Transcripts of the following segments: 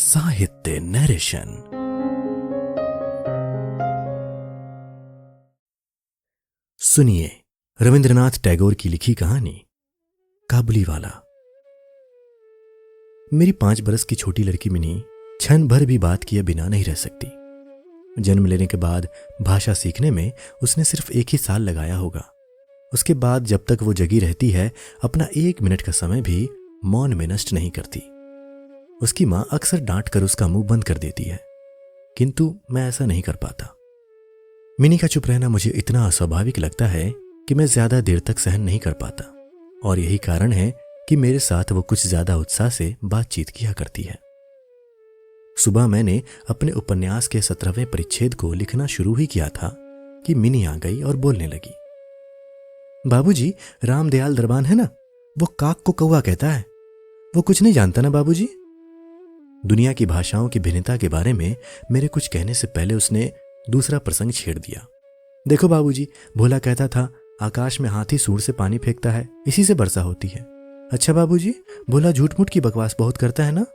साहित्य नरेशन। सुनिए रविंद्रनाथ टैगोर की लिखी कहानी काबुली वाला। मेरी 5 बरस की छोटी लड़की मिनी क्षण भर भी बात किए बिना नहीं रह सकती। जन्म लेने के बाद भाषा सीखने में उसने सिर्फ 1 ही साल लगाया होगा। उसके बाद जब तक वो जगी रहती है अपना 1 मिनट का समय भी मौन में नष्ट नहीं करती। उसकी मां अक्सर डांट कर उसका मुंह बंद कर देती है, किंतु मैं ऐसा नहीं कर पाता। मिनी का चुप रहना मुझे इतना अस्वाभाविक लगता है कि मैं ज्यादा देर तक सहन नहीं कर पाता, और यही कारण है कि मेरे साथ वो कुछ ज्यादा उत्साह से बातचीत किया करती है। सुबह मैंने अपने उपन्यास के 17वें परिच्छेद को लिखना शुरू ही किया था कि मिनी आ गई और बोलने लगी। बाबूजी, रामदयाल दरबान है ना, वो काक को कौवा कहता है। वो कुछ नहीं जानता ना बाबूजी। दुनिया की भाषाओं की भिन्नता के बारे में मेरे कुछ कहने से पहले उसने दूसरा प्रसंग छेड़ दिया। देखो बाबूजी, भोला कहता था आकाश में हाथी सूंड से पानी फेंकता है, इसी से वर्षा होती है। अच्छा बाबूजी, भोला झूठ मूठ की बकवास बहुत करता है ना,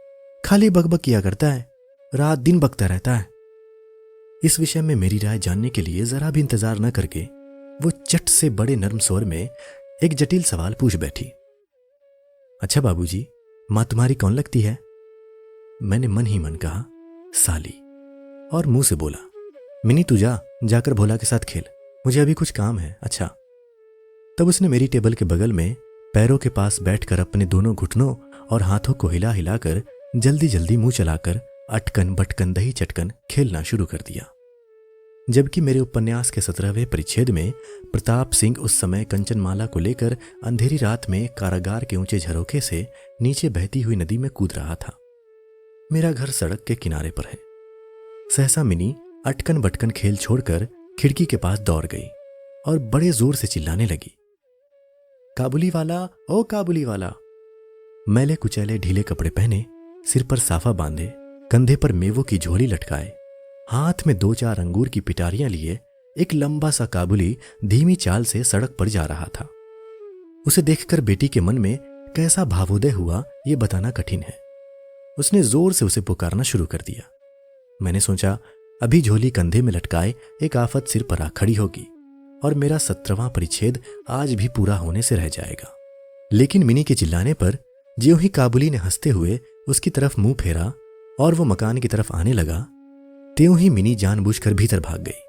खाली बकबक किया करता है, रात दिन बकता रहता है। इस विषय में मेरी राय जानने के लिए जरा भी इंतजार न करके वो चट से बड़े नर्म स्वर में एक जटिल सवाल पूछ बैठी। अच्छा बाबूजी, मां तुम्हारी कौन लगती है? मैंने मन ही मन कहा साली, और मुंह से बोला मिनी तू जाकर भोला के साथ खेल, मुझे अभी कुछ काम है। अच्छा। तब उसने मेरी टेबल के बगल में पैरों के पास बैठकर अपने दोनों घुटनों और हाथों को हिला हिलाकर जल्दी जल्दी मुंह चलाकर अटकन बटकन दही चटकन खेलना शुरू कर दिया। जबकि मेरे उपन्यास के 17वें परिच्छेद में प्रताप सिंह उस समय कंचनमाला को लेकर अंधेरी रात में कारागार के ऊंचे झरोखे से नीचे बहती हुई नदी में कूद रहा था। मेरा घर सड़क के किनारे पर है। सहसा मिनी अटकन बटकन खेल छोड़कर खिड़की के पास दौड़ गई और बड़े जोर से चिल्लाने लगी, काबुली वाला, ओ काबुली वाला। मैले कुचैले ढीले कपड़े पहने, सिर पर साफा बांधे, कंधे पर मेवों की झोली लटकाए, हाथ में 2-4 अंगूर की पिटारियां लिए एक लंबा सा काबुली धीमी चाल से सड़क पर जा रहा था। उसे देखकर बेटी के मन में कैसा भावोदय हुआ ये बताना कठिन है। उसने जोर से उसे पुकारना शुरू कर दिया। मैंने सोचा अभी झोली कंधे में लटकाए एक आफत सिर पर आ खड़ी होगी और मेरा 17वां परिच्छेद आज भी पूरा होने से रह जाएगा। लेकिन मिनी के चिल्लाने पर ज्यों ही काबुली ने हंसते हुए उसकी तरफ मुंह फेरा और वो मकान की तरफ आने लगा, त्यों ही मिनी जानबूझकर भीतर भाग गई।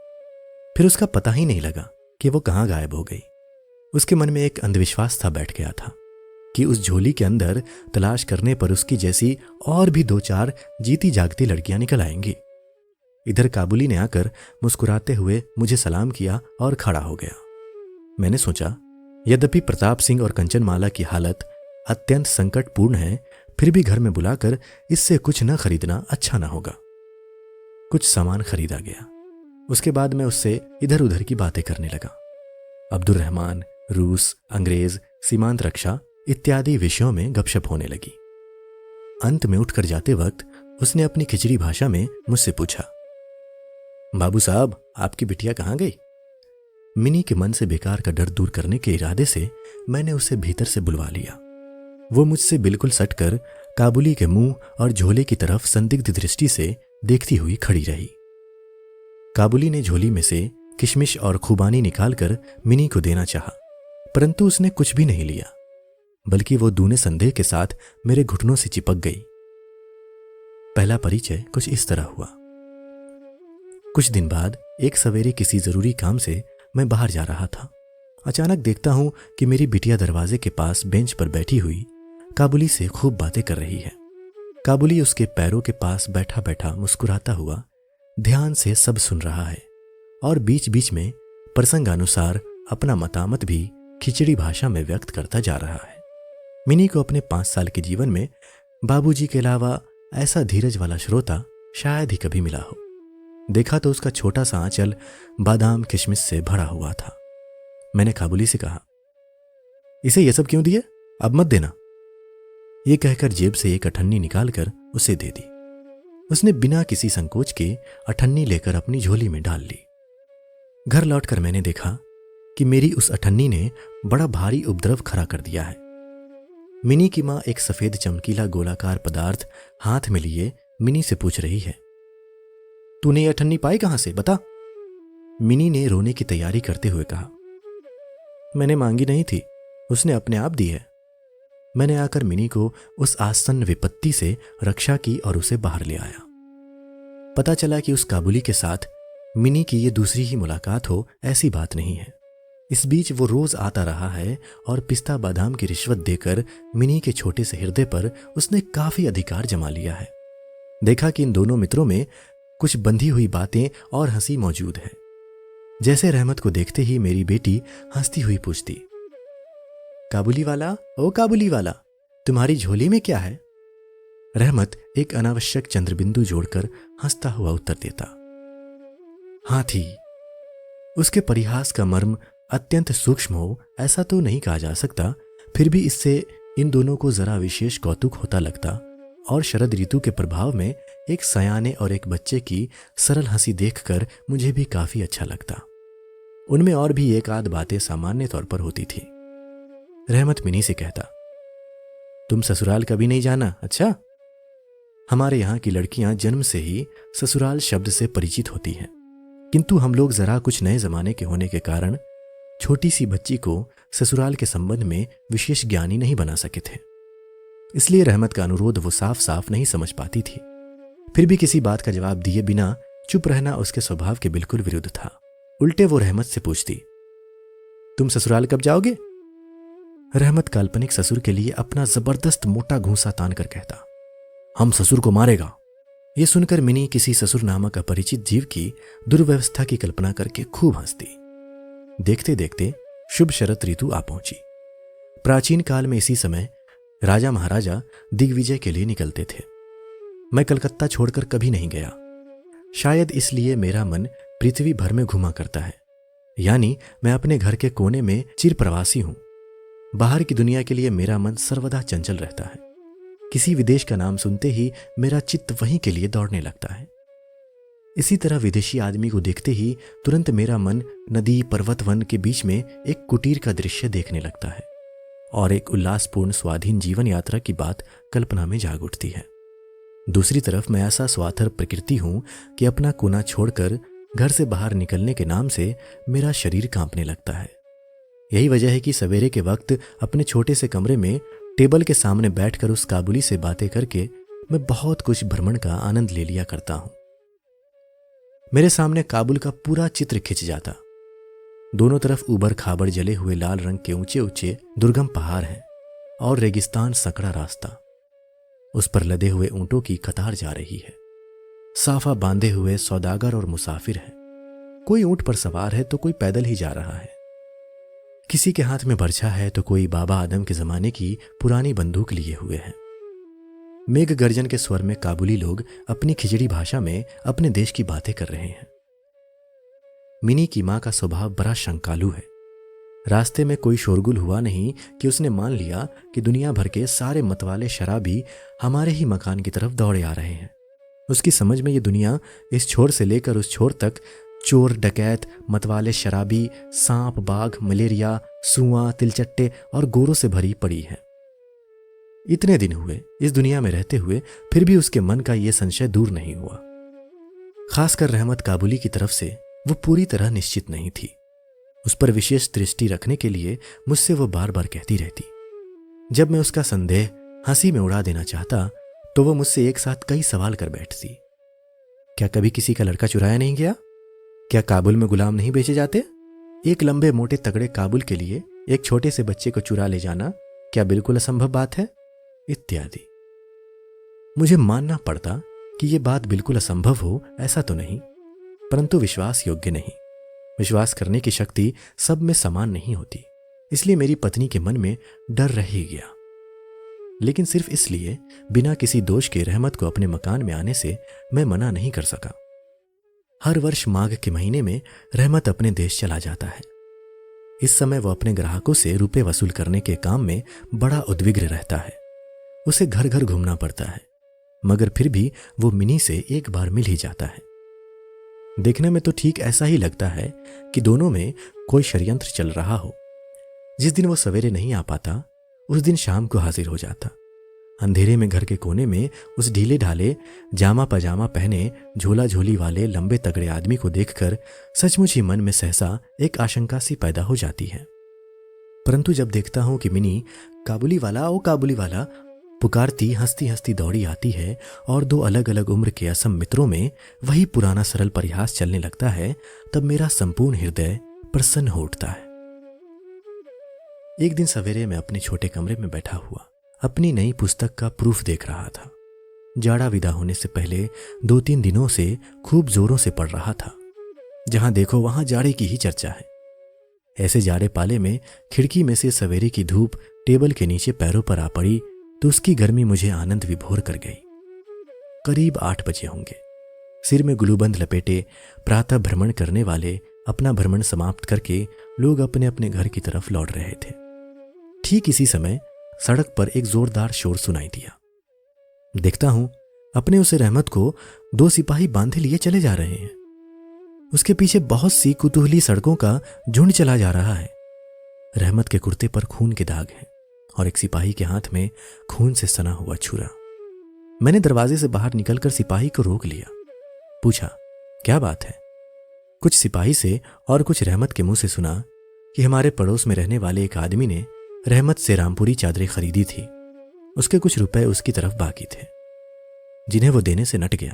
फिर उसका पता ही नहीं लगा कि वो कहां गायब हो गई। उसके मन में एक अंधविश्वास था बैठ गया था कि उस झोली के अंदर तलाश करने पर उसकी जैसी और भी 2-4 जीती जागती लड़कियां निकल आएंगी। इधर काबुली ने आकर मुस्कुराते हुए मुझे सलाम किया और खड़ा हो गया। मैंने सोचा यद्यपि प्रताप सिंह और कंचनमाला की हालत अत्यंत संकटपूर्ण है, फिर भी घर में बुलाकर इससे कुछ न खरीदना अच्छा ना होगा। कुछ सामान खरीदा गया। उसके बाद मैं उससे इधर उधर की बातें करने लगा। अब्दुल रहमान, रूस, अंग्रेज, सीमांत रक्षा इत्यादि विषयों में गपशप होने लगी। अंत में उठकर जाते वक्त उसने अपनी खिचड़ी भाषा में मुझसे पूछा, बाबू साहब, आपकी बिटिया कहां गई? मिनी के मन से बेकार का डर दूर करने के इरादे से मैंने उसे भीतर से बुलवा लिया। वो मुझसे बिल्कुल सटकर काबुली के मुंह और झोले की तरफ संदिग्ध दृष्टि से देखती हुई खड़ी रही। काबुली ने झोली में से किशमिश और खुबानी निकालकर मिनी को देना चाहा, परंतु उसने कुछ भी नहीं लिया, बल्कि वो दूने संदेह के साथ मेरे घुटनों से चिपक गई। पहला परिचय कुछ इस तरह हुआ। कुछ दिन बाद एक सवेरे किसी जरूरी काम से मैं बाहर जा रहा था। अचानक देखता हूं कि मेरी बिटिया दरवाजे के पास बेंच पर बैठी हुई काबुली से खूब बातें कर रही है। काबुली उसके पैरों के पास बैठा बैठा मुस्कुराता हुआ ध्यान से सब सुन रहा है और बीच बीच में प्रसंगानुसार अपना मतामत भी खिचड़ी भाषा में व्यक्त करता जा रहा है। मिनी को अपने 5 साल के जीवन में बाबूजी के अलावा ऐसा धीरज वाला श्रोता शायद ही कभी मिला हो। देखा तो उसका छोटा सा आंचल बादाम किशमिश से भरा हुआ था। मैंने काबुली से कहा, इसे ये सब क्यों दिए? अब मत देना। ये कहकर जेब से एक अठन्नी निकालकर उसे दे दी। उसने बिना किसी संकोच के अठन्नी लेकर अपनी झोली में डाल ली। घर लौटकर मैंने देखा कि मेरी उस अठन्नी ने बड़ा भारी उपद्रव खड़ा कर दिया है। मिनी की मां एक सफेद चमकीला गोलाकार पदार्थ हाथ में लिए मिनी से पूछ रही है। तूने यह अठन्नी पाई कहां से, बता। मिनी ने रोने की तैयारी करते हुए कहा। मैंने मांगी नहीं थी, उसने अपने आप दी है। मैंने आकर मिनी को उस आसन्न विपत्ति से रक्षा की और उसे बाहर ले आया। पता चला कि उस काबुली के साथ मिनी की ये दूसरी ही मुलाकात हो ऐसी बात नहीं है। इस बीच वो रोज आता रहा है और पिस्ता बादाम की रिश्वत देकर मिनी के छोटे से हृदय पर उसने काफी अधिकार जमा लिया है। देखा कि इन दोनों मित्रों में कुछ बंधी हुई बातें और हंसी मौजूद है। जैसे रहमत को देखते ही मेरी बेटी हंसती हुई पूछती, काबुली वाला, ओ काबुली वाला, तुम्हारी झोली में क्या है? रहमत एक अनावश्यक चंद्रबिंदु जोड़कर हंसता हुआ उत्तर देता, हाथी। उसके परिहास का मर्म अत्यंत सूक्ष्म हो ऐसा तो नहीं कहा जा सकता, फिर भी इससे इन दोनों को जरा विशेष कौतुक होता लगता और शरद ऋतु के प्रभाव में एक सयाने और एक बच्चे की सरल हंसी देखकर मुझे भी काफी अच्छा लगता। उनमें और भी एक आध बातें सामान्य तौर पर होती थी। रहमत मिनी से कहता, तुम ससुराल कभी नहीं जाना? अच्छा। हमारे यहाँ की लड़कियां जन्म से ही ससुराल शब्द से परिचित होती हैं, किंतु हम लोग जरा कुछ नए जमाने के होने के कारण छोटी सी बच्ची को ससुराल के संबंध में विशेष ज्ञानी नहीं बना सके थे। इसलिए रहमत का अनुरोध वो साफ साफ नहीं समझ पाती थी। फिर भी किसी बात का जवाब दिए बिना चुप रहना उसके स्वभाव के बिल्कुल विरुद्ध था। उल्टे वो रहमत से पूछती, तुम ससुराल कब जाओगे? रहमत काल्पनिक ससुर के लिए अपना जबरदस्त मोटा घूंसा तान कर कहता, हम ससुर को मारेगा। यह सुनकर मिनी किसी ससुर नामक अपरिचित जीव की दुर्व्यवस्था की कल्पना करके खूब हंसती। देखते देखते शुभ शरद ऋतु आ पहुंची। प्राचीन काल में इसी समय राजा महाराजा दिग्विजय के लिए निकलते थे। मैं कलकत्ता छोड़कर कभी नहीं गया, शायद इसलिए मेरा मन पृथ्वी भर में घुमा करता है, यानी मैं अपने घर के कोने में चिर प्रवासी हूं। बाहर की दुनिया के लिए मेरा मन सर्वदा चंचल रहता है। किसी विदेश का नाम सुनते ही मेरा चित्त वहीं के लिए दौड़ने लगता है। इसी तरह विदेशी आदमी को देखते ही तुरंत मेरा मन नदी पर्वत वन के बीच में एक कुटीर का दृश्य देखने लगता है और एक उल्लासपूर्ण स्वाधीन जीवन यात्रा की बात कल्पना में जाग उठती है। दूसरी तरफ मैं ऐसा स्वार्थर प्रकृति हूं कि अपना कोना छोड़कर घर से बाहर निकलने के नाम से मेरा शरीर कांपने लगता है। यही वजह है कि सवेरे के वक्त अपने छोटे से कमरे में टेबल के सामने बैठकर उस काबुली से बातें करके मैं बहुत कुछ भ्रमण का आनंद ले लिया करता हूं। मेरे सामने काबुल का पूरा चित्र खिंच जाता। दोनों तरफ उबड़ खाबड़ जले हुए लाल रंग के ऊंचे ऊंचे दुर्गम पहाड़ हैं और रेगिस्तान सकड़ा रास्ता। उस पर लदे हुए ऊंटों की कतार जा रही है। साफा बांधे हुए सौदागर और मुसाफिर हैं। कोई ऊंट पर सवार है तो कोई पैदल ही जा रहा है। किसी के हाथ में बर्छा है तो कोई बाबा आदम के जमाने की पुरानी बंदूक लिए हुए है। मेघ गर्जन के स्वर में काबुली लोग अपनी खिचड़ी भाषा में अपने देश की बातें कर रहे हैं। मिनी की मां का स्वभाव बड़ा शंकालू है। रास्ते में कोई शोरगुल हुआ नहीं कि उसने मान लिया कि दुनिया भर के सारे मतवाले शराबी हमारे ही मकान की तरफ दौड़े आ रहे हैं। उसकी समझ में ये दुनिया इस छोर से लेकर उस छोर तक चोर डकैत मतवाले शराबी सांप बाघ मलेरिया सुआ तिलचट्टे और गोरों से भरी पड़ी है। इतने दिन हुए इस दुनिया में रहते हुए फिर भी उसके मन का यह संशय दूर नहीं हुआ। खासकर रहमत काबुली की तरफ से वो पूरी तरह निश्चित नहीं थी। उस पर विशेष दृष्टि रखने के लिए मुझसे वो बार बार कहती रहती। जब मैं उसका संदेह हंसी में उड़ा देना चाहता तो वो मुझसे एक साथ कई सवाल कर बैठती। क्या कभी किसी का लड़का चुराया नहीं गया? क्या काबुल में गुलाम नहीं बेचे जाते? एक लंबे मोटे तगड़े काबुल के लिए एक छोटे से बच्चे को चुरा ले जाना क्या बिल्कुल असंभव बात है? इत्यादि। मुझे मानना पड़ता कि यह बात बिल्कुल असंभव हो ऐसा तो नहीं, परंतु विश्वास योग्य नहीं। विश्वास करने की शक्ति सब में समान नहीं होती, इसलिए मेरी पत्नी के मन में डर रह ही गया। लेकिन सिर्फ इसलिए बिना किसी दोष के रहमत को अपने मकान में आने से मैं मना नहीं कर सका। हर वर्ष माघ के महीने में रहमत अपने देश चला जाता है। इस समय वह अपने ग्राहकों से रुपए वसूल करने के काम में बड़ा उद्विग्न रहता है। उसे घर घर घूमना पड़ता है, मगर फिर भी वो मिनी से एक बार मिल ही जाता है। देखने में तो ठीक ऐसा ही लगता है कि दोनों में कोई षड्यंत्र चल रहा हो। जिस दिन वो सवेरे नहीं आ पाता उस दिन शाम को हाजिर हो जाता। अंधेरे में घर के कोने में उस ढीले ढाले जामा पजामा पहने झोला झोली वाले लंबे तगड़े आदमी को देखकर सचमुच ही मन में सहसा एक आशंका सी पैदा हो जाती है। परंतु जब देखता हूं कि मिनी काबुली वाला ओ काबुली वाला पुकारती हंसती हंसती दौड़ी आती है और दो अलग अलग उम्र के असम मित्रों में वही पुराना सरल परिहास चलने लगता है, तब मेरा संपूर्ण हृदय प्रसन्न हो उठता है। एक दिन सवेरे मैं अपने छोटे कमरे में बैठा हुआ अपनी नई पुस्तक का प्रूफ देख रहा था। जाड़ा विदा होने से पहले 2-3 दिनों से खूब जोरों से पड़ रहा था। जहां देखो वहां जाड़े की ही चर्चा है। ऐसे जाड़े पाले में खिड़की में से सवेरे की धूप टेबल के नीचे पैरों पर आ पड़ी तो उसकी गर्मी मुझे आनंद विभोर कर गई। करीब 8 बजे होंगे। सिर में गुलूबंद लपेटे प्रातः भ्रमण करने वाले अपना भ्रमण समाप्त करके लोग अपने अपने घर की तरफ लौट रहे थे। ठीक इसी समय सड़क पर एक जोरदार शोर सुनाई दिया। देखता हूं अपने उसे रहमत को 2 सिपाही बांधे लिए चले जा रहे हैं। उसके पीछे बहुत सी कुतूहली सड़कों का झुंड चला जा रहा है। रहमत के कुर्ते पर खून के दाग हैं और एक सिपाही के हाथ में खून से सना हुआ छुरा। मैंने दरवाजे से बाहर निकलकर सिपाही को रोक लिया। पूछा, क्या बात है? कुछ सिपाही से और कुछ रहमत के मुंह से सुना कि हमारे पड़ोस में रहने वाले एक आदमी ने रहमत से रामपुरी चादरें खरीदी थी। उसके कुछ रुपए उसकी तरफ बाकी थे, जिन्हें वो देने से नट गया।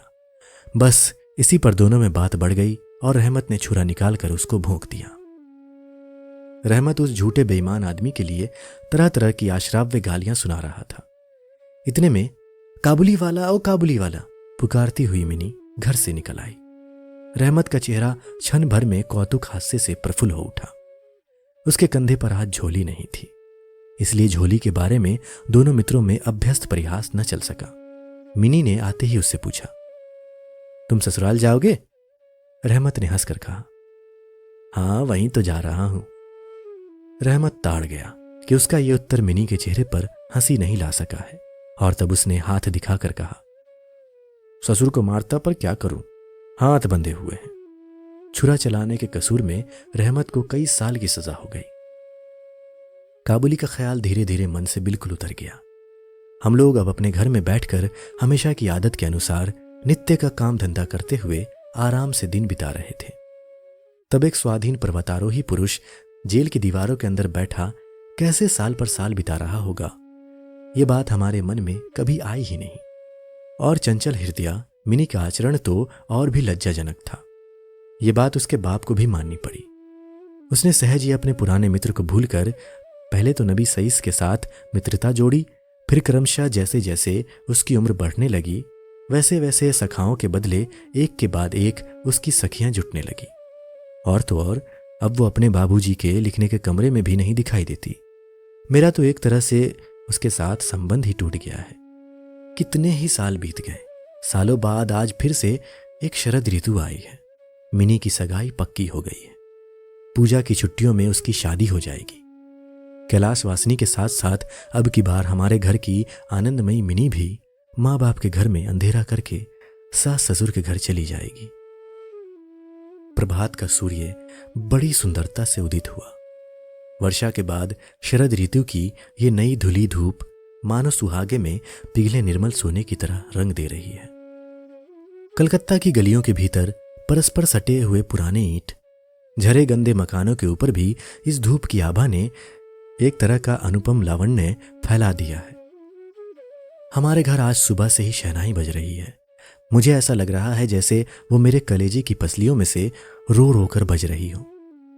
बस इसी पर दोनों में बात बढ़ गई और रहमत ने छुरा निकालकर उसको भोंक दिया। रहमत उस झूठे बेईमान आदमी के लिए तरह तरह की आश्राव्य गालियां सुना रहा था। इतने में काबुली वाला ओ काबुली वाला पुकारती हुई मिनी घर से निकल आई। रहमत का चेहरा क्षण भर में कौतुक हास्य से प्रफुल्ल हो उठा। उसके कंधे पर आज झोली नहीं थी, इसलिए झोली के बारे में दोनों मित्रों में अभ्यस्त परिहास न चल सका। मिनी ने आते ही उससे पूछा, तुम ससुराल जाओगे? रहमत ने हंसकर कहा, हाँ वहीं तो जा रहा हूं। रहमत ताड़ गया कि उसका यह उत्तर मिनी के चेहरे पर हंसी नहीं ला सका है और तब उसने हाथ दिखाकर कहा, ससुर को मारता पर क्या करूं, हाथ बंधे हुए हैं। छुरा चलाने के कसूर में रहमत को कई साल की सजा हो गई। काबुली का ख्याल धीरे धीरे मन से बिल्कुल उतर गया। हम लोग अब अपने घर में बैठकर हमेशा की आदत के अनुसार नित्य का काम धंधा करते हुए आराम से दिन बिता रहे थे। तब एक स्वाधीन पर्वतारोही पुरुष जेल की दीवारों के अंदर बैठा कैसे साल पर साल बिता रहा होगा, ये बात हमारे मन में कभी आई ही नहीं। और चंचल हृदया मिनी का आचरण तो और भी लज्जाजनक था। ये बात उसके बाप को भी माननी पड़ी। उसने सहज ही अपने पुराने मित्र को भूलकर पहले तो नबी सईस के साथ मित्रता जोड़ी, फिर क्रमशः जैसे जैसे उसकी उम्र बढ़ने लगी वैसे वैसे सखाओं के बदले एक के बाद एक उसकी सखियां जुटने लगी। और तो और अब वो अपने बाबूजी के लिखने के कमरे में भी नहीं दिखाई देती। मेरा तो एक तरह से उसके साथ संबंध ही टूट गया है। कितने ही साल बीत गए। सालों बाद आज फिर से एक शरद ऋतु आई है। मिनी की सगाई पक्की हो गई है। पूजा की छुट्टियों में उसकी शादी हो जाएगी। कैलाश वासिनी के साथ साथ अब की बार हमारे घर की आनंदमयी मिनी भी माँ बाप के घर में अंधेरा करके सास ससुर के घर चली जाएगी। प्रभात का सूर्य बड़ी सुंदरता से उदित हुआ। वर्षा के बाद शरद ऋतु की ये नई धुली धूप मानो सुहागे में पिघले निर्मल सोने की तरह रंग दे रही है। कलकत्ता की गलियों के भीतर परस्पर सटे हुए पुराने ईंट, झरे गंदे मकानों के ऊपर भी इस धूप की आभा ने एक तरह का अनुपम लावण्य फैला दिया है। हमारे घर आज सुबह से ही शहनाई बज रही है। मुझे ऐसा लग रहा है जैसे वो मेरे कलेजे की पसलियों में से रो रो कर बज रही हो।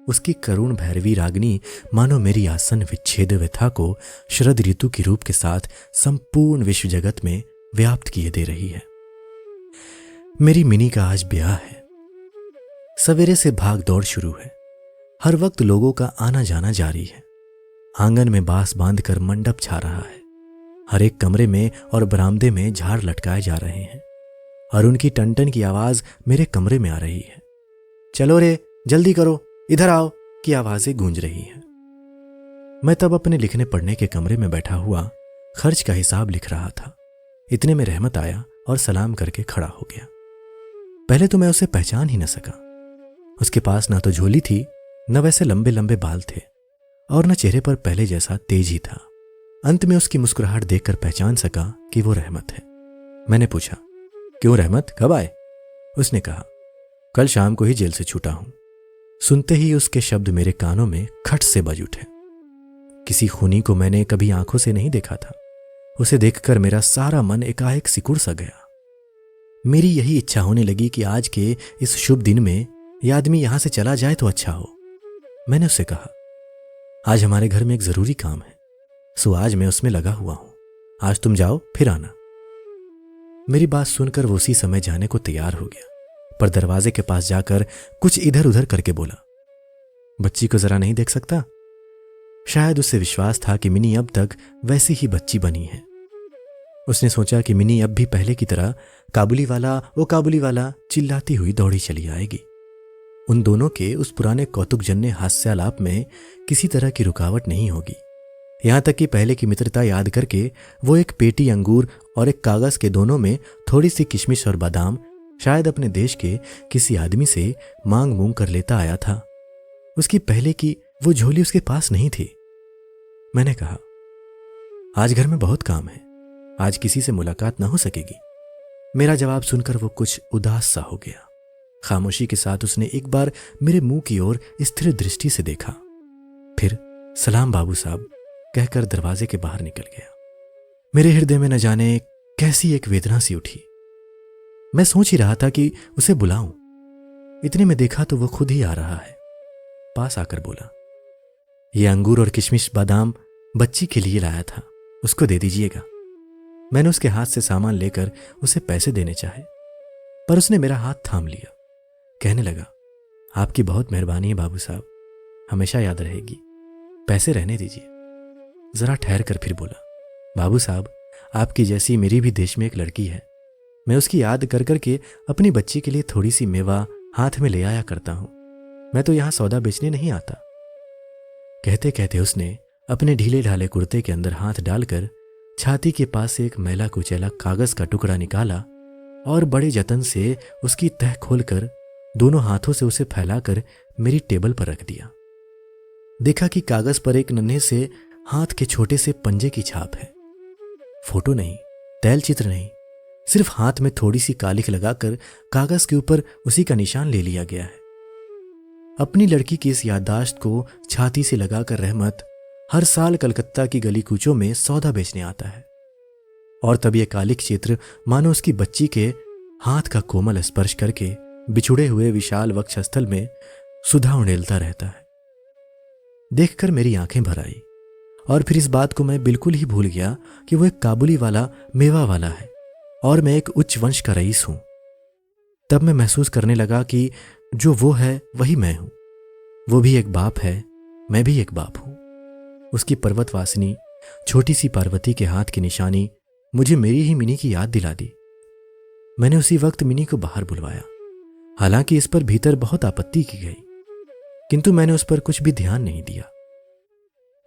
उसकी करुण भैरवी रागनी मानो मेरी आसन विच्छेद व्यथा को शरद ऋतु की रूप के साथ संपूर्ण विश्व जगत में व्याप्त किए दे रही है। मेरी मिनी का आज ब्याह है। सवेरे से भाग दौड़ शुरू है। हर वक्त लोगों का आना जाना जारी है। आंगन में बांस बांधकर मंडप छा रहा है। हर एक कमरे में और बरामदे में झाड़ लटकाए जा रहे हैं और उनकी टन की आवाज मेरे कमरे में आ रही है। चलो रे, जल्दी करो, इधर आओ की आवाजें गूंज रही हैं। मैं तब अपने लिखने पढ़ने के कमरे में बैठा हुआ खर्च का हिसाब लिख रहा था। इतने में रहमत आया और सलाम करके खड़ा हो गया। पहले तो मैं उसे पहचान ही न सका। उसके पास ना तो झोली थी, न वैसे लंबे लंबे बाल थे और न चेहरे पर पहले जैसा तेज ही था। अंत में उसकी मुस्कुराहट देखकर पहचान सका कि वो रहमत है। मैंने पूछा, क्यों रहमत, कब आए? उसने कहा, कल शाम को ही जेल से छूटा हूं। सुनते ही उसके शब्द मेरे कानों में खट से बज उठे। किसी खूनी को मैंने कभी आंखों से नहीं देखा था। उसे देखकर मेरा सारा मन एकाएक सिकुड़ सा गया। मेरी यही इच्छा होने लगी कि आज के इस शुभ दिन में यह आदमी यहां से चला जाए तो अच्छा हो। मैंने उससे कहा, आज हमारे घर में एक जरूरी काम है, सो आज मैं उसमें लगा हुआ हूं। आज तुम जाओ, फिर आना। मेरी बात सुनकर वो उसी समय जाने को तैयार हो गया, पर दरवाजे के पास जाकर कुछ इधर उधर करके बोला, बच्ची को जरा नहीं देख सकता? शायद उसे विश्वास था कि मिनी अब तक वैसी ही बच्ची बनी है। उसने सोचा कि मिनी अब भी पहले की तरह काबुली वाला, वो काबुली वाला चिल्लाती हुई दौड़ी चली आएगी। उन दोनों के उस पुराने कौतुकजन्य हास्यालाप में किसी तरह की रुकावट नहीं होगी। यहां तक कि पहले की मित्रता याद करके वो एक पेटी अंगूर और एक कागज के दोनों में थोड़ी सी किशमिश और बादाम शायद अपने देश के किसी आदमी से मांग मूंग कर लेता आया था। उसकी पहले की वो झोली उसके पास नहीं थी। मैंने कहा, आज घर में बहुत काम है, आज किसी से मुलाकात ना हो सकेगी। मेरा जवाब सुनकर वो कुछ उदास सा हो गया। खामोशी के साथ उसने एक बार मेरे मुंह की ओर स्थिर दृष्टि से देखा, फिर सलाम बाबू साहब कहकर दरवाजे के बाहर निकल गया। मेरे हृदय में न जाने कैसी एक वेदना सी उठी। मैं सोच ही रहा था कि उसे बुलाऊं, इतने में देखा तो वो खुद ही आ रहा है। पास आकर बोला, ये अंगूर और किशमिश बादाम बच्ची के लिए लाया था, उसको दे दीजिएगा। मैंने उसके हाथ से सामान लेकर उसे पैसे देने चाहे, पर उसने मेरा हाथ थाम लिया। कहने लगा, आपकी बहुत मेहरबानी है बाबू साहब, हमेशा याद रहेगी, पैसे रहने दीजिए। जरा ठहर कर फिर बोला, बाबू साहब, आपकी जैसी मेरी भी देश में एक लड़की है, मैं उसकी याद कर करके अपनी बच्ची के लिए थोड़ी सी मेवा हाथ में ले आया करता हूं। मैं तो यहां सौदा बेचने नहीं आता। कहते कहते उसने अपने ढीले ढाले कुर्ते के अंदर हाथ डालकर छाती के पास से एक मैला कुचैला कागज का टुकड़ा निकाला और बड़े जतन से उसकी तह खोलकर दोनों हाथों से उसे फैलाकर मेरी टेबल पर रख दिया। देखा कि कागज पर एक नन्हे से हाथ के छोटे से पंजे की छाप है। फोटो नहीं, तैल चित्र नहीं, सिर्फ हाथ में थोड़ी सी कालिख लगाकर कागज के ऊपर उसी का निशान ले लिया गया है। अपनी लड़की की इस याददाश्त को छाती से लगाकर रहमत हर साल कलकत्ता की गली कूचों में सौदा बेचने आता है, और तब यह कालिक चित्र मानो उसकी बच्ची के हाथ का कोमल स्पर्श करके बिछुड़े हुए विशाल वक्षस्थल में सुधा उड़ेलता रहता है। देखकर मेरी आंखें भर आई, और फिर इस बात को मैं बिल्कुल ही भूल गया कि वो एक काबुली वाला मेवा वाला है और मैं एक उच्च वंश का रईस हूं। तब मैं महसूस करने लगा कि जो वो है वही मैं हूं। वो भी एक बाप है, मैं भी एक बाप हूं। उसकी पर्वतवासिनी छोटी सी पार्वती के हाथ की निशानी मुझे मेरी ही मिनी की याद दिला दी। मैंने उसी वक्त मिनी को बाहर बुलवाया। हालांकि इस पर भीतर बहुत आपत्ति की गई, किंतु मैंने उस पर कुछ भी ध्यान नहीं दिया।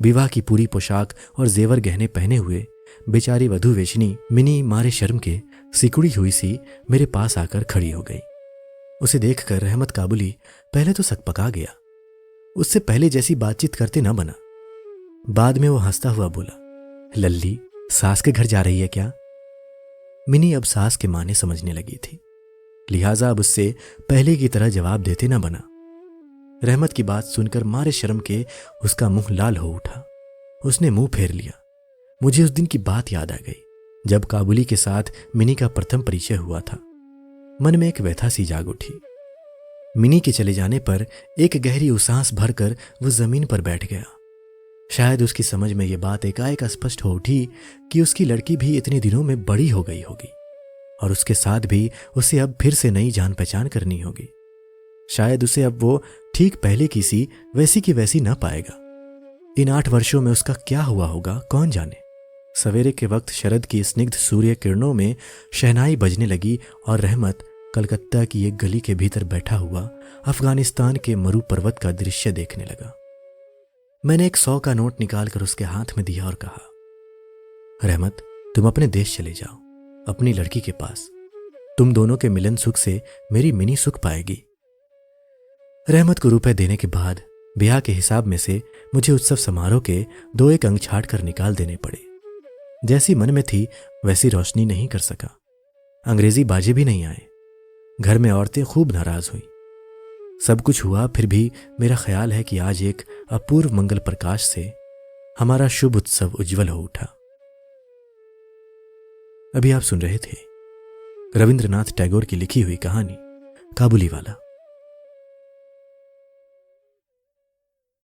विवाह की पूरी पोशाक और जेवर गहने पहने हुए बेचारी वधू वेशनी मिनी मारे शर्म के सिकुड़ी हुई सी मेरे पास आकर खड़ी हो गई। उसे देखकर रहमत काबुली पहले तो सकपका गया। उससे पहले जैसी बातचीत करते न बना। बाद में वो हंसता हुआ बोला, लल्ली, सास के घर जा रही है क्या? मिनी अब सास के माने समझने लगी थी, लिहाजा अब उससे पहले की तरह जवाब देते न बना। रहमत की बात सुनकर मारे शर्म के उसका मुंह लाल हो उठा। उसने मुंह फेर लिया। मुझे उस दिन की बात याद आ गई जब काबुली के साथ मिनी का प्रथम परिचय हुआ था। मन में एक व्यथा सी जाग उठी। मिनी के चले जाने पर एक गहरी उसास भरकर वो जमीन पर बैठ गया। शायद उसकी समझ में ये बात एकाएक स्पष्ट हो उठी कि उसकी लड़की भी इतने दिनों में बड़ी हो गई होगी और उसके साथ भी उसे अब फिर से नई जान पहचान करनी होगी। शायद उसे अब वो ठीक पहले की सी वैसी की वैसी ना पाएगा। इन 8 वर्षों में उसका क्या हुआ होगा कौन जाने। सवेरे के वक्त शरद की स्निग्ध सूर्य किरणों में शहनाई बजने लगी और रहमत कलकत्ता की एक गली के भीतर बैठा हुआ अफगानिस्तान के मरु पर्वत का दृश्य देखने लगा। मैंने एक 100 का नोट निकालकर उसके हाथ में दिया और कहा, रहमत, तुम अपने देश चले जाओ, अपनी लड़की के पास। तुम दोनों के मिलन सुख से मेरी मिनी सुख पाएगी। रहमत को रुपए देने के बाद ब्याह के हिसाब में से मुझे उत्सव समारोह के 2-1 अंक छाट कर निकाल देने पड़े। जैसी मन में थी वैसी रोशनी नहीं कर सका। अंग्रेजी बाजे भी नहीं आए। घर में औरतें खूब नाराज हुई। सब कुछ हुआ, फिर भी मेरा ख्याल है कि आज एक अपूर्व मंगल प्रकाश से हमारा शुभ उत्सव उज्जवल हो उठा। अभी आप सुन रहे थे रविंद्रनाथ टैगोर की लिखी हुई कहानी काबुली वाला।